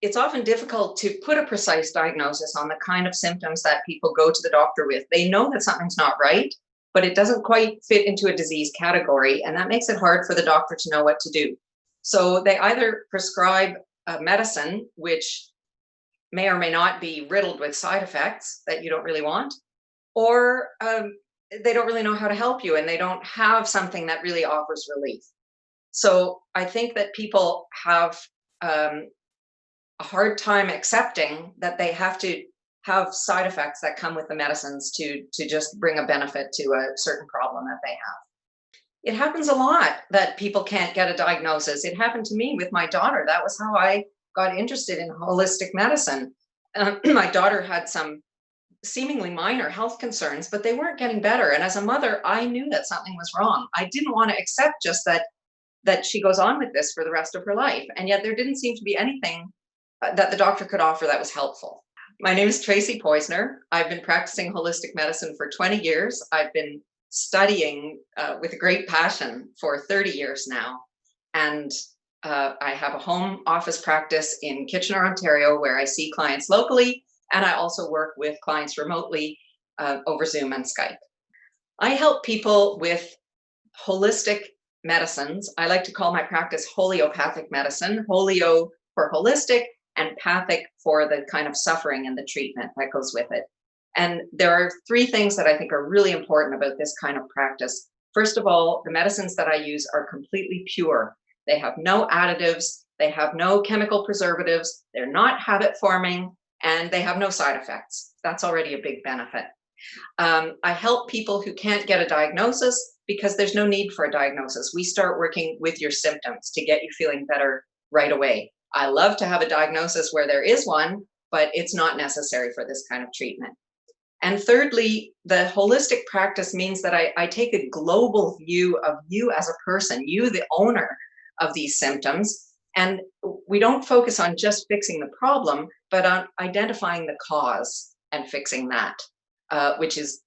it's often difficult to put a precise diagnosis on the kind of symptoms that people go to the doctor with. They know that something's not right, but it doesn't quite fit into a disease category, and that makes it hard for the doctor to know what to do. So they either prescribe a medicine, which may or may not be riddled with side effects that you don't really want, or they don't really know how to help you, and they don't have something that really offers relief. So I think that people have a hard time accepting that they have to have side effects that come with the medicines to just bring a benefit to a certain problem that they have. It happens a lot that people can't get a diagnosis. It happened to me with my daughter. That was how I got interested in holistic medicine. My daughter had some seemingly minor health concerns, but they weren't getting better. And as a mother, I knew that something was wrong. I didn't want to accept just that she goes on with this for the rest of her life. And yet there didn't seem to be anything that the doctor could offer that was helpful. My name is Tracy Poisner. I've been practicing holistic medicine for 20 years. I've been studying with a great passion for 30 years now. And I have a home office practice in Kitchener, Ontario, where I see clients locally, and I also work with clients remotely over Zoom and Skype. I help people with holistic medicines. I like to call my practice Holiopathic medicine, holio for holistic and pathic for the kind of suffering and the treatment that goes with it. And there are three things that I think are really important about this kind of practice. First of all, the medicines that I use are completely pure. They have no additives, they have no chemical preservatives, they're not habit forming, and they have no side effects. That's already a big benefit. I help people who can't get a diagnosis because there's no need for a diagnosis. We start working with your symptoms to get you feeling better right away. I love to have a diagnosis where there is one, but it's not necessary for this kind of treatment. And thirdly, the holistic practice means that I take a global view of you as a person, you, the owner of these symptoms. And we don't focus on just fixing the problem, but on identifying the cause and fixing that, which is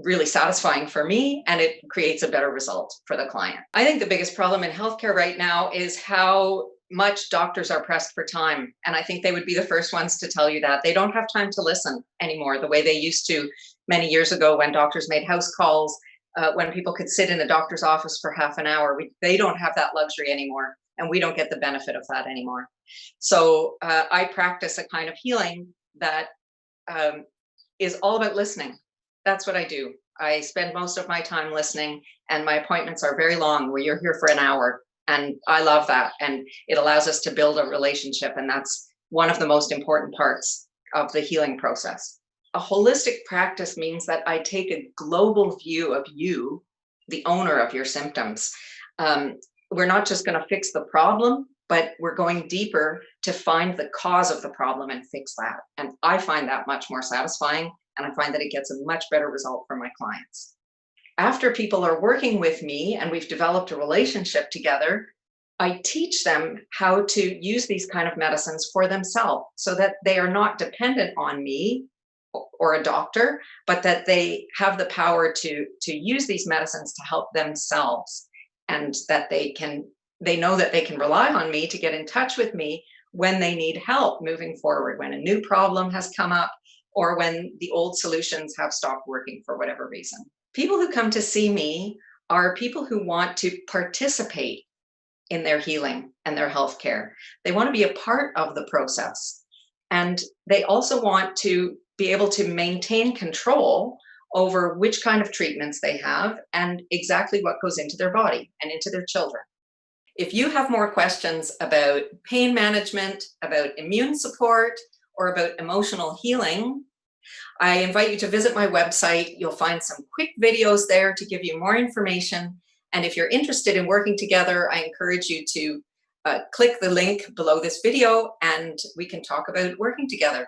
really satisfying for me, and it creates a better result for the client. I think the biggest problem in healthcare right now is how much doctors are pressed for time. And I think they would be the first ones to tell you that. They don't have time to listen anymore the way they used to many years ago when doctors made house calls, when people could sit in a doctor's office for half an hour. They don't have that luxury anymore, and we don't get the benefit of that anymore. So I practice a kind of healing that is all about listening. That's what I do. I spend most of my time listening, and my appointments are very long, where you're here for an hour. And I love that. And it allows us to build a relationship. And that's one of the most important parts of the healing process. A holistic practice means that I take a global view of you, the owner of your symptoms. We're not just going to fix the problem, but we're going deeper to find the cause of the problem and fix that. And I find that much more satisfying. And I find that it gets a much better result for my clients. After people are working with me and we've developed a relationship together, I teach them how to use these kind of medicines for themselves so that they are not dependent on me or a doctor, but that they have the power to use these medicines to help themselves, and that they know that they can rely on me to get in touch with me when they need help moving forward, when a new problem has come up, or when the old solutions have stopped working for whatever reason. People who come to see me are people who want to participate in their healing and their healthcare. They want to be a part of the process. And they also want to be able to maintain control over which kind of treatments they have and exactly what goes into their body and into their children. If you have more questions about pain management, about immune support, or about emotional healing, I invite you to visit my website. You'll find some quick videos there to give you more information. And if you're interested in working together, I encourage you to click the link below this video, and we can talk about working together.